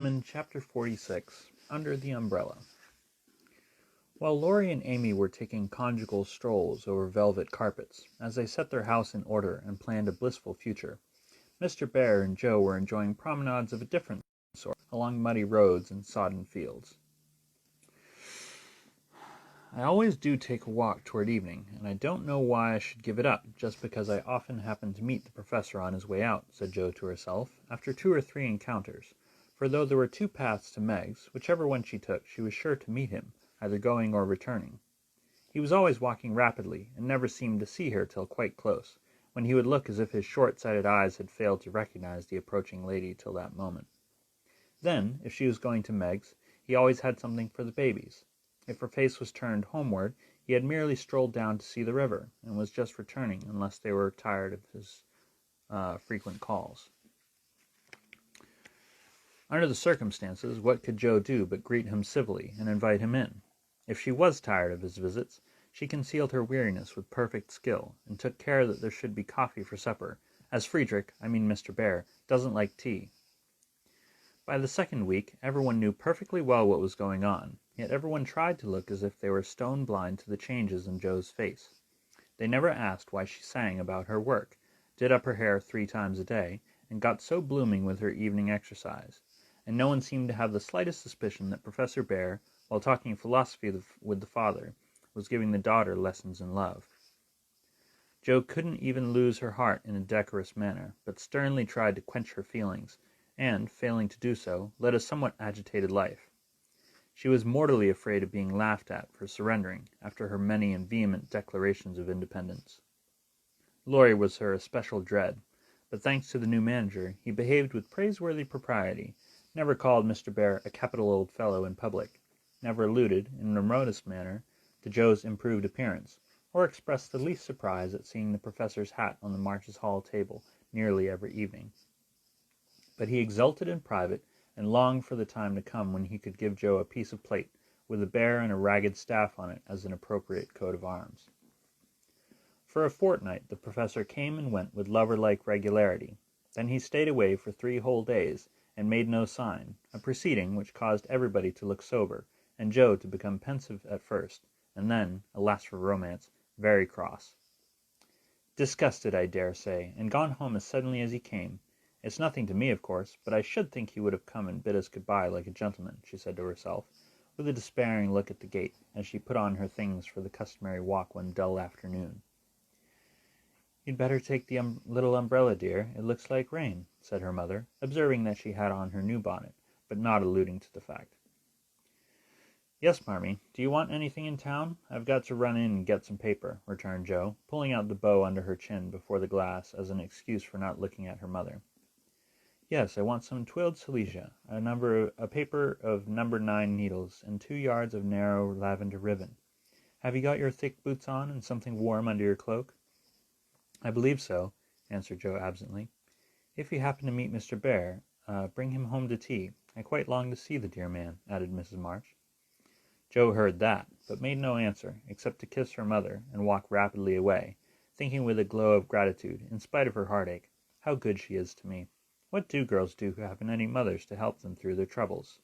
In Chapter 46, Under the Umbrella. While Laurie and Amy were taking conjugal strolls over velvet carpets, as they set their house in order and planned a blissful future, Mr. Bear and Joe were enjoying promenades of a different sort along muddy roads and sodden fields. "I always do take a walk toward evening, and I don't know why I should give it up, just because I often happen to meet the Professor on his way out," said Joe to herself, after 2 or 3 encounters, for though there were 2 paths to Meg's, whichever one she took she was sure to meet him, either going or returning. He was always walking rapidly, and never seemed to see her till quite close, when he would look as if his short-sighted eyes had failed to recognize the approaching lady till that moment. Then, if she was going to Meg's, he always had something for the babies. If her face was turned homeward, he had merely strolled down to see the river, and was just returning, unless they were tired of his frequent calls. Under the circumstances, what could Joe do but greet him civilly and invite him in? If she was tired of his visits, she concealed her weariness with perfect skill, and took care that there should be coffee for supper, as Friedrich, Mr. Bear, doesn't like tea. By the second week, everyone knew perfectly well what was going on, yet everyone tried to look as if they were stone blind to the changes in Joe's face. They never asked why she sang about her work, did up her hair 3 times a day, and got so blooming with her evening exercise, and no one seemed to have the slightest suspicion that Professor Bear, while talking philosophy with the father, was giving the daughter lessons in love. Joe couldn't even lose her heart in a decorous manner, but sternly tried to quench her feelings, and, failing to do so, led a somewhat agitated life. She was mortally afraid of being laughed at for surrendering, after her many and vehement declarations of independence. Laurie was her especial dread, but thanks to the new manager, he behaved with praiseworthy propriety, never called Mr. Bear a capital old fellow in public, never alluded, in the remotest manner, to Joe's improved appearance, or expressed the least surprise at seeing the Professor's hat on the Marches Hall table nearly every evening. But he exulted in private, and longed for the time to come when he could give Joe a piece of plate, with a bear and a ragged staff on it as an appropriate coat of arms. For a fortnight the Professor came and went with lover-like regularity. Then he stayed away for 3 whole days, and made no sign, a proceeding which caused everybody to look sober, and Joe to become pensive at first, and then, alas for romance, very cross. "Disgusted, I dare say, and gone home as suddenly as he came. It's nothing to me, of course, but I should think he would have come and bid us good-bye like a gentleman," she said to herself, with a despairing look at the gate, as she put on her things for the customary walk one dull afternoon. "You'd better take the little umbrella, dear. It looks like rain," said her mother, observing that she had on her new bonnet, but not alluding to the fact. "Yes, Marmee. Do you want anything in town? I've got to run in and get some paper," returned Joe, pulling out the bow under her chin before the glass as an excuse for not looking at her mother. "Yes, I want some twilled silesia, a paper of No. 9 needles, and 2 yards of narrow lavender ribbon. Have you got your thick boots on, and something warm under your cloak?" "I believe so," answered Joe absently. "If you happen to meet Mr. Bear, bring him home to tea. I quite long to see the dear man," added Mrs. March. Joe heard that, but made no answer, except to kiss her mother, and walk rapidly away, thinking with a glow of gratitude, in spite of her heartache, "How good she is to me! What do girls do who haven't any mothers to help them through their troubles?"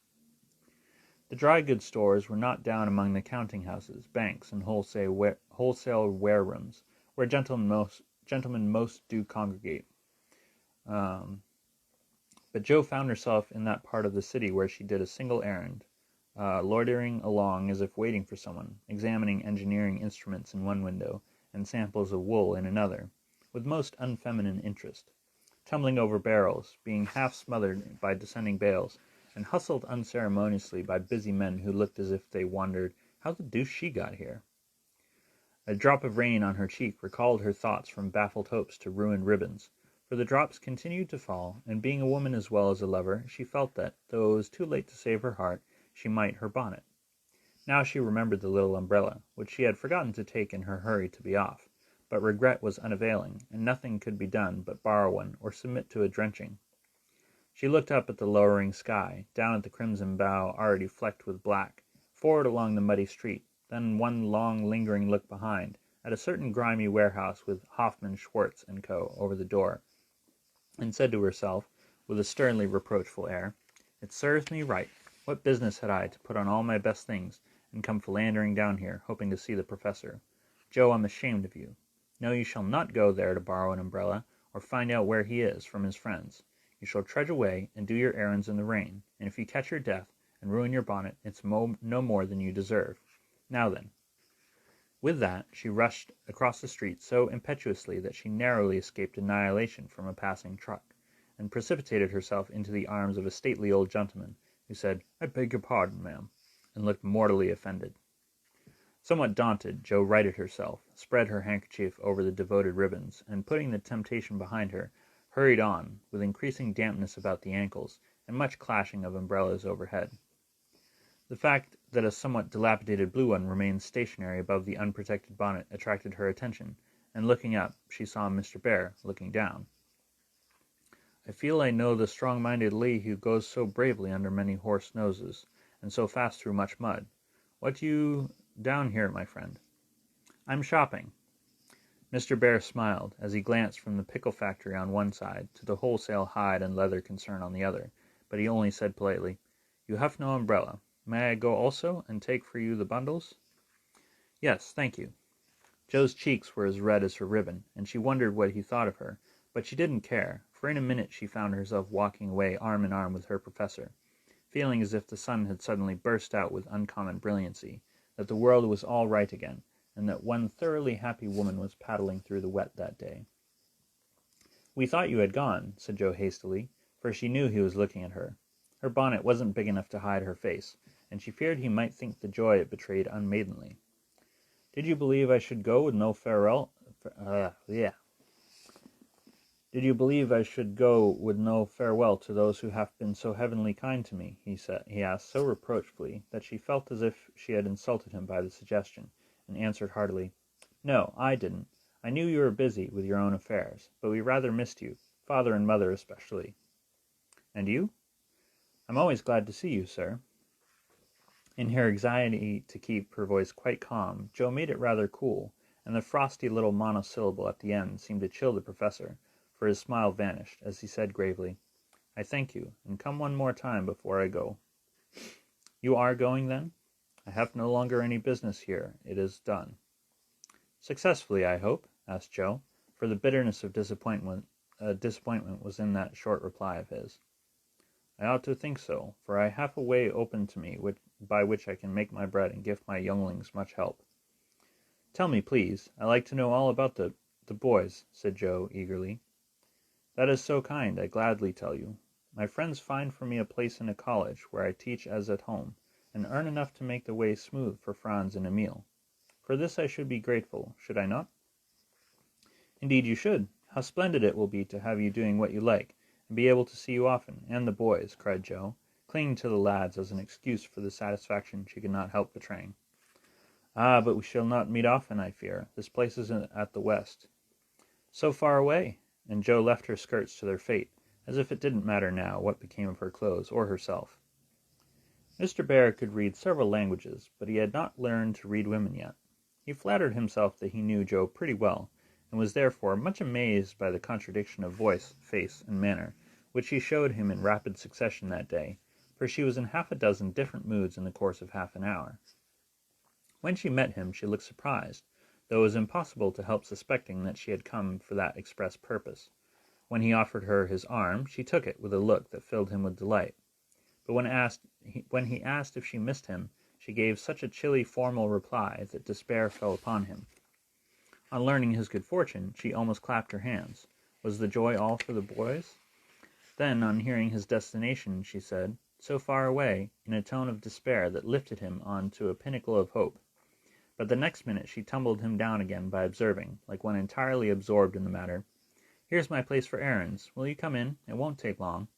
The dry goods stores were not down among the counting-houses, banks, and wholesale warerooms, where gentlemen most do congregate. But Joe found herself in that part of the city where she did a single errand, loitering along as if waiting for someone, examining engineering instruments in one window, and samples of wool in another, with most unfeminine interest, tumbling over barrels, being half smothered by descending bales, and hustled unceremoniously by busy men who looked as if they wondered how the deuce she got here. A drop of rain on her cheek recalled her thoughts from baffled hopes to ruined ribbons, for the drops continued to fall, and being a woman as well as a lover, she felt that, though it was too late to save her heart, she might her bonnet. Now she remembered the little umbrella, which she had forgotten to take in her hurry to be off, but regret was unavailing, and nothing could be done but borrow one or submit to a drenching. She looked up at the lowering sky, down at the crimson bough already flecked with black, forward along the muddy street, then one long lingering look behind, at a certain grimy warehouse with Hoffman, Schwartz & Co. over the door, and said to herself, with a sternly reproachful air, It serves me right. What business had I to put on all my best things and come philandering down here, hoping to see the professor? Joe, I'm ashamed of you. No, you shall not go there to borrow an umbrella, or find out where he is from his friends. You shall trudge away and do your errands in the rain, and if you catch your death and ruin your bonnet, it's no more than you deserve. Now then." With that, she rushed across the street so impetuously that she narrowly escaped annihilation from a passing truck, and precipitated herself into the arms of a stately old gentleman, who said, "I beg your pardon, ma'am," and looked mortally offended. Somewhat daunted, Jo righted herself, spread her handkerchief over the devoted ribbons, and putting the temptation behind her, hurried on, with increasing dampness about the ankles, and much clashing of umbrellas overhead. The fact that a somewhat dilapidated blue one remained stationary above the unprotected bonnet attracted her attention, and looking up, she saw Mr. Bear looking down. "I feel I know the strong-minded lady who goes so bravely under many horse noses, and so fast through much mud. What you down here, my friend?" "I'm shopping." Mr. Bear smiled, as he glanced from the pickle factory on one side to the wholesale hide and leather concern on the other, but he only said politely, "You have no umbrella. May I go also, and take for you the bundles?" "Yes, thank you." Jo's cheeks were as red as her ribbon, and she wondered what he thought of her, but she didn't care, for in a minute she found herself walking away arm in arm with her professor, feeling as if the sun had suddenly burst out with uncommon brilliancy, that the world was all right again, and that one thoroughly happy woman was paddling through the wet that day. "We thought you had gone," said Jo hastily, for she knew he was looking at her. Her bonnet wasn't big enough to hide her face, and she feared he might think the joy it betrayed unmaidenly. "Did you believe I should go with no farewell? Did you believe I should go with no farewell to those who have been so heavenly kind to me?" he asked so reproachfully that she felt as if she had insulted him by the suggestion, and answered heartily, "No, I didn't. I knew you were busy with your own affairs, but we rather missed you, father and mother especially." "And you?" "I'm always glad to see you, sir." In her anxiety to keep her voice quite calm, Jo made it rather cool, and the frosty little monosyllable at the end seemed to chill the professor, for his smile vanished, as he said gravely, "I thank you, and come one more time before I go." "You are going, then?" "I have no longer any business here. It is done." "Successfully, I hope?" asked Jo, for the bitterness of disappointment was in that short reply of his. "I ought to think so, for I have a way open to me by which I can make my bread and give my younglings much help." "Tell me, please. I like to know all about the boys," said Jo eagerly. "That is so kind. I gladly tell you. My friends find for me a place in a college where I teach as at home, and earn enough to make the way smooth for Franz and Emil. For this I should be grateful, should I not?" "Indeed you should. How splendid it will be to have you doing what you like, and be able to see you often, and the boys," cried Jo, clinging to the lads as an excuse for the satisfaction she could not help betraying. "Ah, but we shall not meet often, I fear. This place is at the west." "So far away!" and Jo left her skirts to their fate, as if it didn't matter now what became of her clothes or herself. Mr. Bear could read several languages, but he had not learned to read women yet. He flattered himself that he knew Jo pretty well, and was therefore much amazed by the contradiction of voice, face, and manner, which she showed him in rapid succession that day, for she was in half a dozen different moods in the course of half an hour. When she met him she looked surprised, though it was impossible to help suspecting that she had come for that express purpose. When he offered her his arm, she took it with a look that filled him with delight. But when he asked if she missed him, she gave such a chilly formal reply that despair fell upon him. On learning his good fortune, she almost clapped her hands. Was the joy all for the boys? Then, on hearing his destination, she said, so far away, in a tone of despair that lifted him on to a pinnacle of hope. But the next minute she tumbled him down again by observing, like one entirely absorbed in the matter, "Here's my place for errands. Will you come in? It won't take long."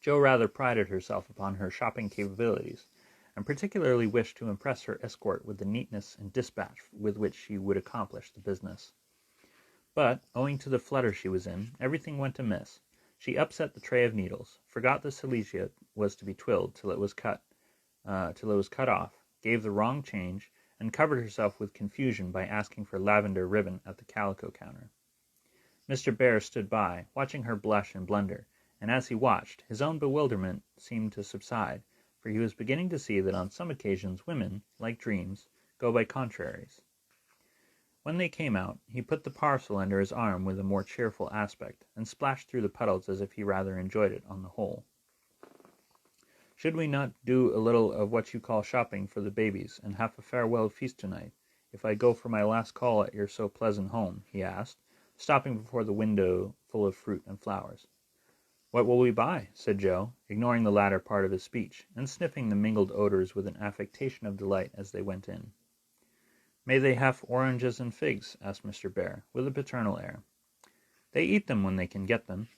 Jo rather prided herself upon her shopping capabilities, and particularly wished to impress her escort with the neatness and dispatch with which she would accomplish the business. But, owing to the flutter she was in, everything went amiss. She upset the tray of needles, forgot the silesia was to be twilled till it was cut off, gave the wrong change, and covered herself with confusion by asking for lavender ribbon at the calico counter. Mr. Bear stood by, watching her blush and blunder, and as he watched, his own bewilderment seemed to subside, for he was beginning to see that on some occasions women, like dreams, go by contraries. When they came out, he put the parcel under his arm with a more cheerful aspect, and splashed through the puddles as if he rather enjoyed it on the whole. "Should we not do a little of what you call shopping for the babies, and have a farewell feast tonight, if I go for my last call at your so pleasant home?" he asked, stopping before the window full of fruit and flowers. "What will we buy?" said Joe, ignoring the latter part of his speech, and sniffing the mingled odors with an affectation of delight as they went in. "May they have oranges and figs?" asked Mr. Bear, with a paternal air. "They eat them when they can get them.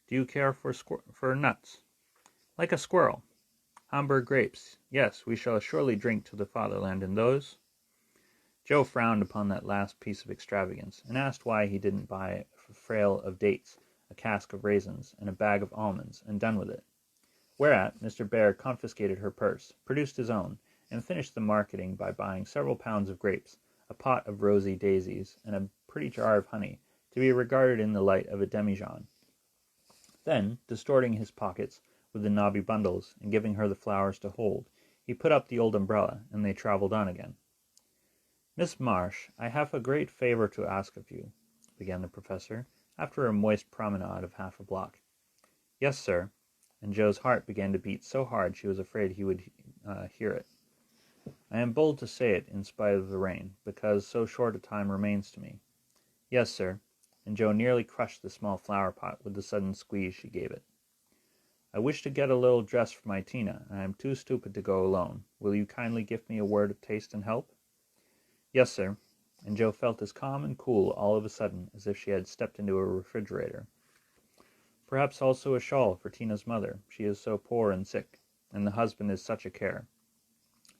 Do you care for nuts?" "Like a squirrel." "Hamburg grapes? Yes, we shall surely drink to the fatherland in those." Joe frowned upon that last piece of extravagance, and asked why he didn't buy a frail of dates, a cask of raisins, and a bag of almonds, and done with it. Whereat Mr. Bear confiscated her purse, produced his own, and finished the marketing by buying several pounds of grapes, a pot of rosy daisies, and a pretty jar of honey, to be regarded in the light of a demijohn. Then, distorting his pockets with the knobby bundles, and giving her the flowers to hold, he put up the old umbrella, and they travelled on again. "Miss Marsh, I have a great favour to ask of you," began the professor, after a moist promenade of half a block. "Yes, sir," and Joe's heart began to beat so hard she was afraid he would hear it. "I am bold to say it in spite of the rain, because so short a time remains to me." "Yes, sir," and Joe nearly crushed the small flower pot with the sudden squeeze she gave it. "I wish to get a little dress for my Tina, and I am too stupid to go alone. Will you kindly give me a word of taste and help?" "Yes, sir," and Joe felt as calm and cool all of a sudden as if she had stepped into a refrigerator. "Perhaps also a shawl for Tina's mother, she is so poor and sick, and the husband is such a care.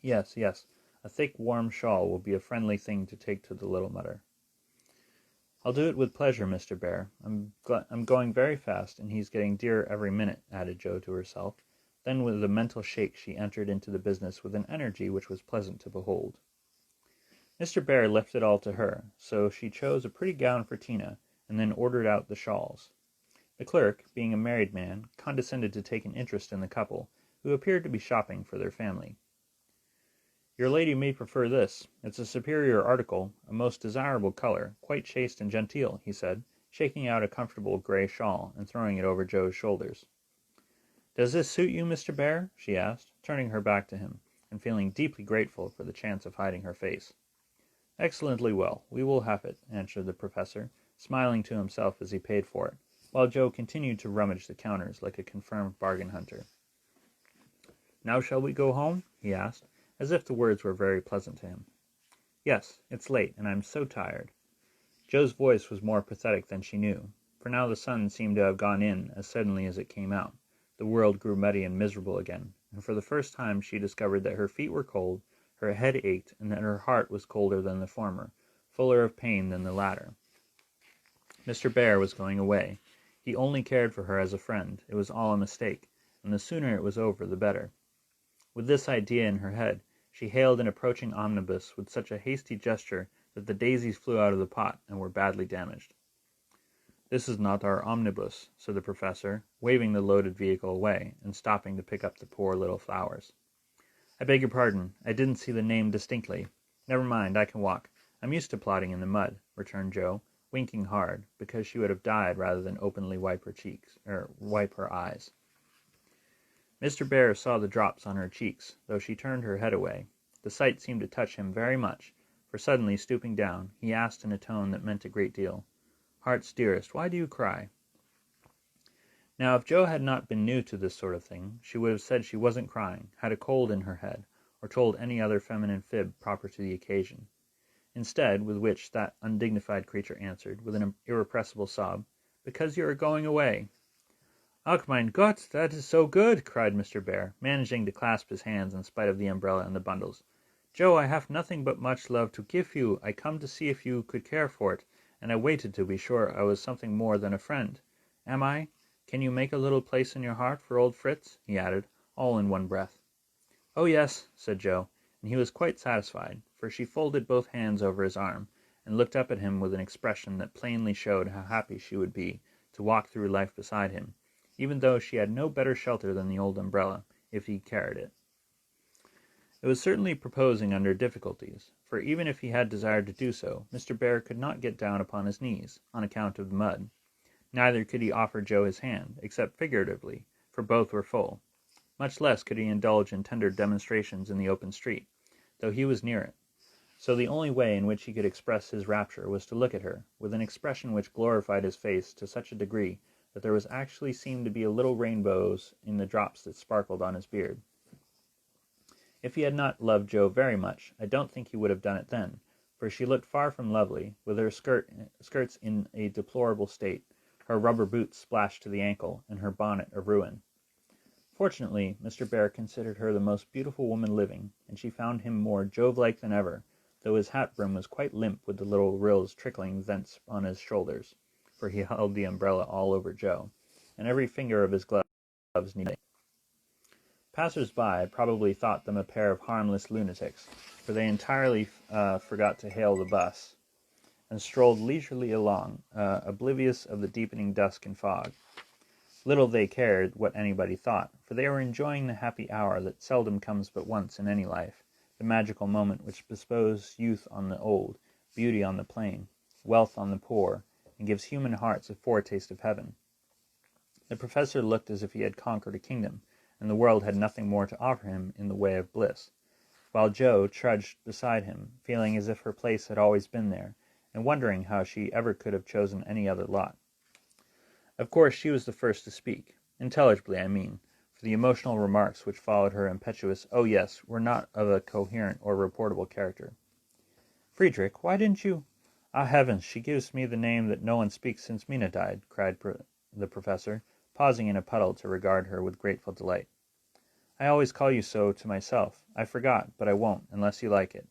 Yes, yes, a thick warm shawl will be a friendly thing to take to the little mother." "I'll do it with pleasure, Mr. Bear. I'm going very fast, and he's getting dearer every minute," added Joe to herself. Then with a mental shake she entered into the business with an energy which was pleasant to behold. Mr. Bear left it all to her, so she chose a pretty gown for Tina, and then ordered out the shawls. The clerk, being a married man, condescended to take an interest in the couple, who appeared to be shopping for their family. "Your lady may prefer this. It's a superior article, a most desirable color, quite chaste and genteel," he said, shaking out a comfortable gray shawl, and throwing it over Joe's shoulders. "Does this suit you, Mr. Bear?" she asked, turning her back to him, and feeling deeply grateful for the chance of hiding her face. "Excellently well. We will have it," answered the professor, smiling to himself as he paid for it, while Joe continued to rummage the counters like a confirmed bargain hunter. "Now shall we go home?" he asked, as if the words were very pleasant to him. "Yes, it's late, and I'm so tired." Joe's voice was more pathetic than she knew, for now the sun seemed to have gone in as suddenly as it came out. The world grew muddy and miserable again, and for the first time she discovered that her feet were cold, her head ached, and that her heart was colder than the former, fuller of pain than the latter. Mr. Bear was going away. He only cared for her as a friend. It was all a mistake, and the sooner it was over the better. With this idea in her head, she hailed an approaching omnibus with such a hasty gesture that the daisies flew out of the pot and were badly damaged. "This is not our omnibus," said the professor, waving the loaded vehicle away, and stopping to pick up the poor little flowers. "I beg your pardon, I didn't see the name distinctly. Never mind, I can walk. I'm used to plodding in the mud," returned Joe, winking hard, because she would have died rather than openly wipe her eyes. Mr. Bear saw the drops on her cheeks, though she turned her head away. The sight seemed to touch him very much, for suddenly stooping down, he asked in a tone that meant a great deal, "Heart's dearest, why do you cry?" Now, if Joe had not been new to this sort of thing, she would have said she wasn't crying, had a cold in her head, or told any other feminine fib proper to the occasion. Instead, with which that undignified creature answered, with an irrepressible sob, "Because you are going away." "Ach, mein Gott, that is so good!" cried Mr. Bear, managing to clasp his hands in spite of the umbrella and the bundles. "Joe, I have nothing but much love to give you. I come to see if you could care for it, and I waited to be sure I was something more than a friend. Am I? Can you make a little place in your heart for old Fritz?" he added, all in one breath. "Oh, yes," said Joe, and he was quite satisfied, for she folded both hands over his arm, and looked up at him with an expression that plainly showed how happy she would be to walk through life beside him, even though she had no better shelter than the old umbrella, if he carried it. It was certainly proposing under difficulties, for even if he had desired to do so, Mr. Bear could not get down upon his knees, on account of the mud. Neither could he offer Joe his hand, except figuratively, for both were full. Much less could he indulge in tender demonstrations in the open street, though he was near it. So the only way in which he could express his rapture was to look at her, with an expression which glorified his face to such a degree that there was actually seemed to be a little rainbows in the drops that sparkled on his beard. If he had not loved Joe very much, I don't think he would have done it then, for she looked far from lovely, with her skirts in a deplorable state, her rubber boots splashed to the ankle, and her bonnet a ruin. Fortunately, Mr. Bear considered her the most beautiful woman living, and she found him more Jove-like than ever, though his hat brim was quite limp with the little rills trickling thence on his shoulders, for he held the umbrella all over Joe, and every finger of his gloves needed. Passers-by probably thought them a pair of harmless lunatics, for they entirely forgot to hail the bus, and strolled leisurely along, oblivious of the deepening dusk and fog. Little they cared what anybody thought, for they were enjoying the happy hour that seldom comes but once in any life, the magical moment which bestows youth on the old, beauty on the plain, wealth on the poor, and gives human hearts a foretaste of heaven. The professor looked as if he had conquered a kingdom, and the world had nothing more to offer him in the way of bliss, while Joe trudged beside him, feeling as if her place had always been there, and wondering how she ever could have chosen any other lot. Of course she was the first to speak, intelligibly I mean, for the emotional remarks which followed her impetuous "oh yes" were not of a coherent or reportable character. "Friedrich, why didn't you—" "Ah, heavens, she gives me the name that no one speaks since Mina died," cried the professor, pausing in a puddle to regard her with grateful delight. "I always call you so to myself. I forgot, but I won't, unless you like it."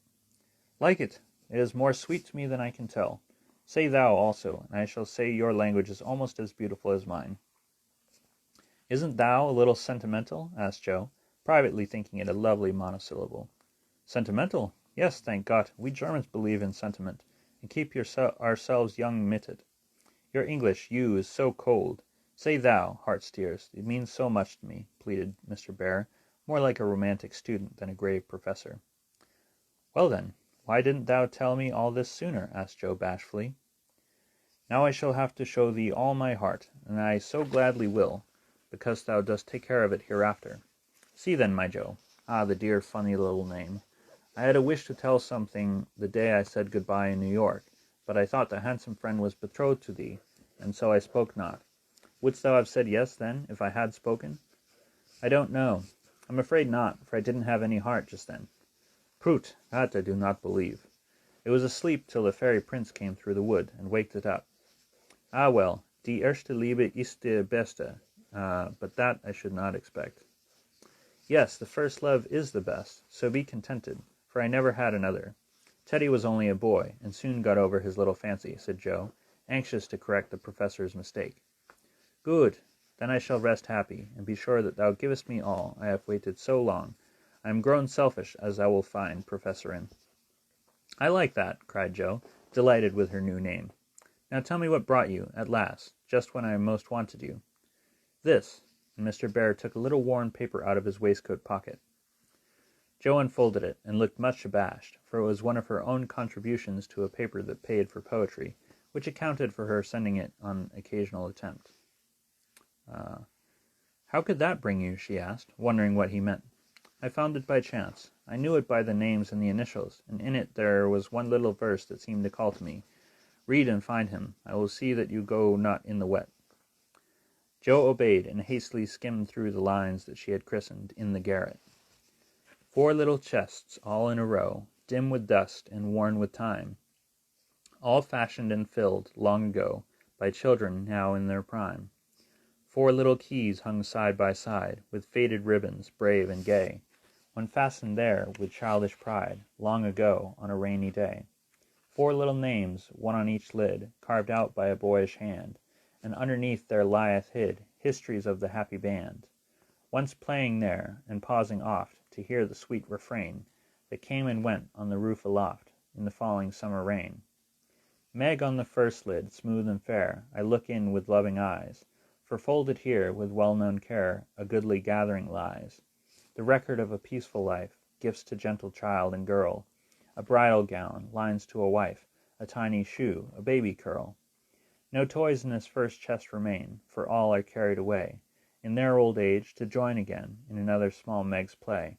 "Like it! It is more sweet to me than I can tell. Say thou also, and I shall say your language is almost as beautiful as mine." "Isn't thou a little sentimental?" asked Joe, privately thinking it a lovely monosyllable. "Sentimental? Yes, thank God, we Germans believe in sentiment, and keep ourselves young mit it. Your English, you, is so cold. Say thou, heart's dearest, it means so much to me," pleaded Mr. Bear, more like a romantic student than a grave professor. "Well then, why didn't thou tell me all this sooner?" asked Joe bashfully. "Now I shall have to show thee all my heart, and I so gladly will, because thou dost take care of it hereafter. See then, my Joe. Ah, the dear funny little name. I had a wish to tell something the day I said good-bye in New York, but I thought the handsome friend was betrothed to thee, and so I spoke not. Wouldst thou have said yes, then, if I had spoken?" "I don't know. I'm afraid not, for I didn't have any heart just then." "Prut, that I do not believe. It was asleep till the fairy prince came through the wood, and waked it up. Ah well, die erste Liebe ist die beste, but that I should not expect." "Yes, the first love is the best, so be contented, for I never had another. Teddy was only a boy, and soon got over his little fancy," said Joe, anxious to correct the professor's mistake. "Good, then I shall rest happy, and be sure that thou givest me all I have waited so long. I am grown selfish, as thou wilt find, Professorin." "I like that," cried Joe, delighted with her new name. "Now tell me what brought you, at last, just when I most wanted you." "This," and Mr. Bear took a little worn paper out of his waistcoat pocket. Joe unfolded it, and looked much abashed, for it was one of her own contributions to a paper that paid for poetry, which accounted for her sending it on occasional attempt. "How could that bring you?" she asked, wondering what he meant. "I found it by chance. I knew it by the names and the initials, and in it there was one little verse that seemed to call to me. Read and find him. I will see that you go not in the wet." Joe obeyed, and hastily skimmed through the lines that she had christened "In the Garret." "Four little chests, all in a row, dim with dust and worn with time, all fashioned and filled, long ago, by children now in their prime. Four little keys hung side by side, with faded ribbons, brave and gay, one fastened there with childish pride, long ago, on a rainy day. Four little names, one on each lid, carved out by a boyish hand, and underneath there lieth hid histories of the happy band, once playing there, and pausing oft to hear the sweet refrain that came and went on the roof aloft in the falling summer rain. Meg on the first lid, smooth and fair, I look in with loving eyes, For folded here, with well-known care, a goodly gathering lies, the record of a peaceful life, gifts to gentle child and girl, a bridal gown, lines to a wife, a tiny shoe, a baby curl. No toys in this first chest remain, for all are carried away, in their old age, to join again in another small Meg's play.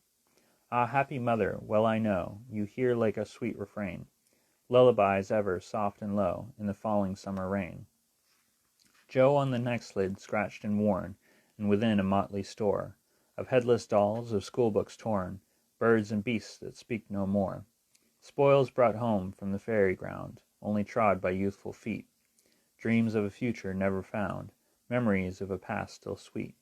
Ah, happy mother, well I know, you hear like a sweet refrain, lullabies ever, soft and low, in the falling summer rain. Joe on the next lid, scratched and worn, and within a motley store of headless dolls, of schoolbooks torn, birds and beasts that speak no more. Spoils brought home from the fairy ground, only trod by youthful feet. Dreams of a future never found, memories of a past still sweet.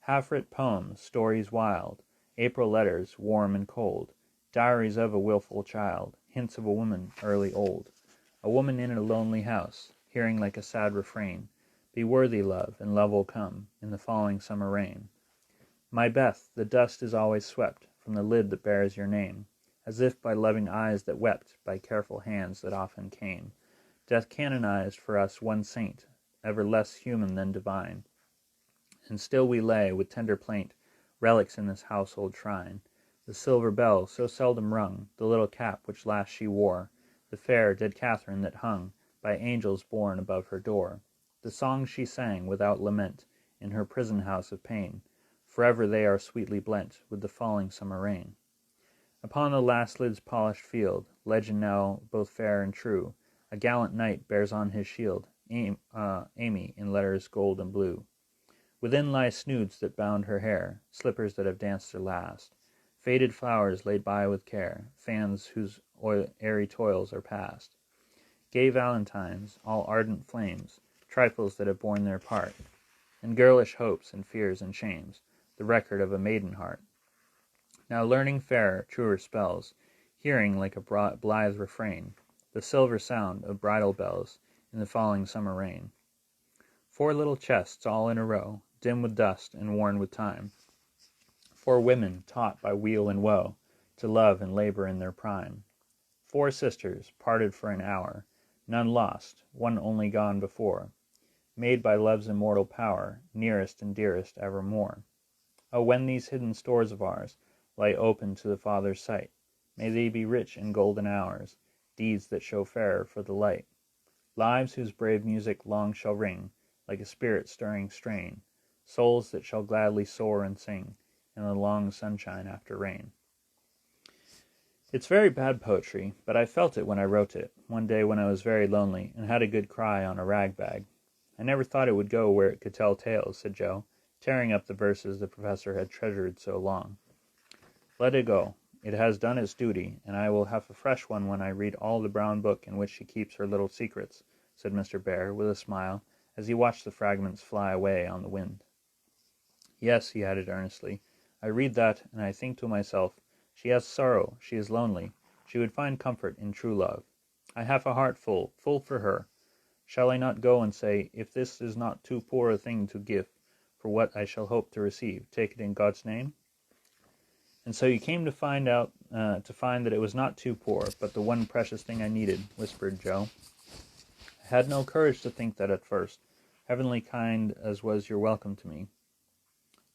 Half-writ poems, stories wild, April letters, warm and cold, diaries of a wilful child, hints of a woman early old. A woman in a lonely house, hearing like a sad refrain, "Be worthy, love, and love will come in the falling summer rain." My Beth, the dust is always swept from the lid that bears your name, as if by loving eyes that wept, by careful hands that often came. Death canonized for us one saint, ever less human than divine. And still we lay, with tender plaint, relics in this household shrine. The silver bell, so seldom rung, the little cap which last she wore, the fair, dead Catherine that hung, by angels borne above her door. The songs she sang, without lament, in her prison house of pain, forever they are sweetly blent with the falling summer rain. Upon the last lid's polished field, legend now both fair and true, a gallant knight bears on his shield, Amy, in letters gold and blue. Within lie snoods that bound her hair, slippers that have danced their last, faded flowers laid by with care, fans whose airy toils are past. Gay valentines, all ardent flames, trifles that have borne their part, and girlish hopes and fears and shames, the record of a maiden heart. Now learning fairer, truer spells, hearing like a blithe refrain, the silver sound of bridal bells in the falling summer rain. 4 little chests all in a row, dim with dust and worn with time. 4 women taught by weal and woe to love and labor in their prime. 4 sisters, parted for an hour, none lost, one only gone before, made by love's immortal power, nearest and dearest evermore. Oh, when these hidden stores of ours lie open to the Father's sight, may they be rich in golden hours, deeds that show fairer for the light. Lives whose brave music long shall ring, like a spirit-stirring strain, souls that shall gladly soar and sing in the long sunshine after rain. It's very bad poetry, but I felt it when I wrote it, one day when I was very lonely and had a good cry on a rag bag. I never thought it would go where it could tell tales, said Joe, tearing up the verses the professor had treasured so long. Let it go. It has done its duty, and I will have a fresh one when I read all the brown book in which she keeps her little secrets, said Mr. Bear, with a smile, as he watched the fragments fly away on the wind. Yes, he added earnestly, I read that, and I think to myself, she has sorrow, she is lonely, she would find comfort in true love. I have a heart full for her. Shall I not go and say, if this is not too poor a thing to give for what I shall hope to receive, take it in God's name? And so you came to find that it was not too poor, but the one precious thing I needed, whispered Joe. I had no courage to think that at first, heavenly kind as was your welcome to me.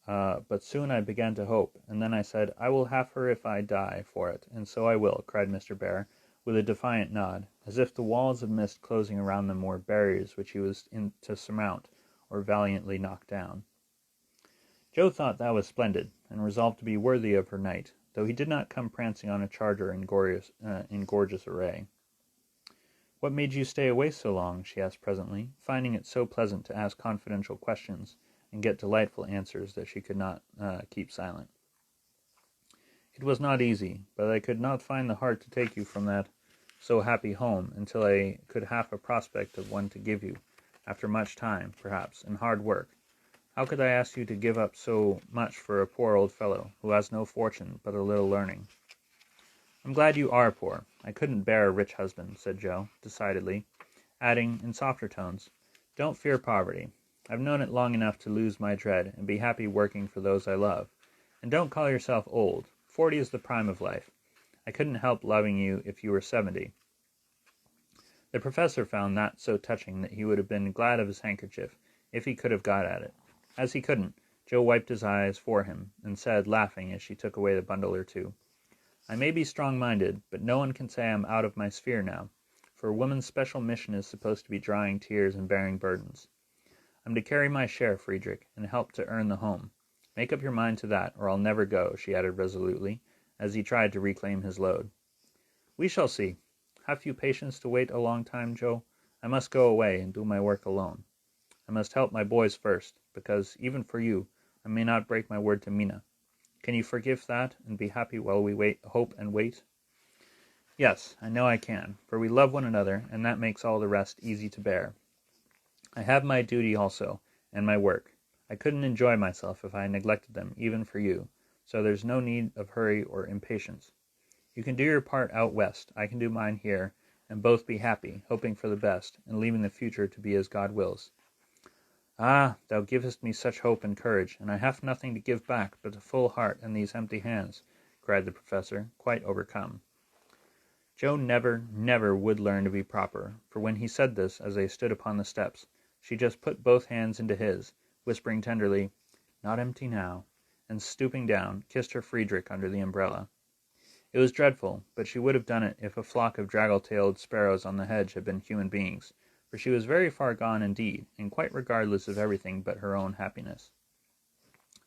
But soon I began to hope, and then I said, I will have her if I die for it, and so I will, cried Mr. Bear, with a defiant nod, as if the walls of mist closing around them were barriers which he was to surmount, or valiantly knock down. Joe thought that was splendid, and resolved to be worthy of her knight, though he did not come prancing on a charger in gorgeous array. What made you stay away so long? She asked presently, finding it so pleasant to ask confidential questions and get delightful answers that she could not keep silent. It was not easy, but I could not find the heart to take you from that so happy home until I could have a prospect of one to give you, after much time, perhaps, and hard work. How could I ask you to give up so much for a poor old fellow, who has no fortune but a little learning? I'm glad you are poor. I couldn't bear a rich husband, said Joe, decidedly, adding, in softer tones, don't fear poverty. I've known it long enough to lose my dread and be happy working for those I love. And don't call yourself old. 40 is the prime of life. I couldn't help loving you if you were 70. The professor found that so touching that he would have been glad of his handkerchief if he could have got at it. As he couldn't, Joe wiped his eyes for him, and said, laughing as she took away the bundle or two, "I may be strong-minded, but no one can say I'm out of my sphere now, for a woman's special mission is supposed to be drying tears and bearing burdens. I'm to carry my share, Friedrich, and help to earn the home. Make up your mind to that, or I'll never go," she added resolutely, as he tried to reclaim his load. "We shall see. Have you patience to wait a long time, Joe? I must go away and do my work alone. I must help my boys first, because, even for you, I may not break my word to Mina. Can you forgive that, and be happy while we hope and wait?" "Yes, I know I can, for we love one another, and that makes all the rest easy to bear. I have my duty also, and my work. I couldn't enjoy myself if I neglected them, even for you, so there's no need of hurry or impatience. You can do your part out west, I can do mine here, and both be happy, hoping for the best, and leaving the future to be as God wills." "Ah, thou givest me such hope and courage, and I have nothing to give back but a full heart and these empty hands," cried the professor, quite overcome. Joe never would learn to be proper, for when he said this as they stood upon the steps, she just put both hands into his, whispering tenderly, "Not empty now," and stooping down, kissed her Friedrich under the umbrella. It was dreadful, but she would have done it if a flock of draggle-tailed sparrows on the hedge had been human beings, for she was very far gone indeed, and quite regardless of everything but her own happiness.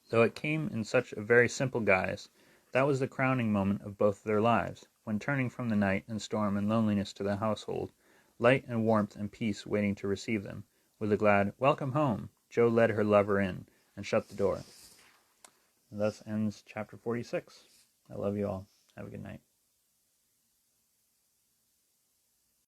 Though it came in such a very simple guise, that was the crowning moment of both their lives, when turning from the night and storm and loneliness to the household, light and warmth and peace waiting to receive them, with a glad "Welcome home," Joe led her lover in, and shut the door. And thus ends chapter 46. I love you all. Have a good night.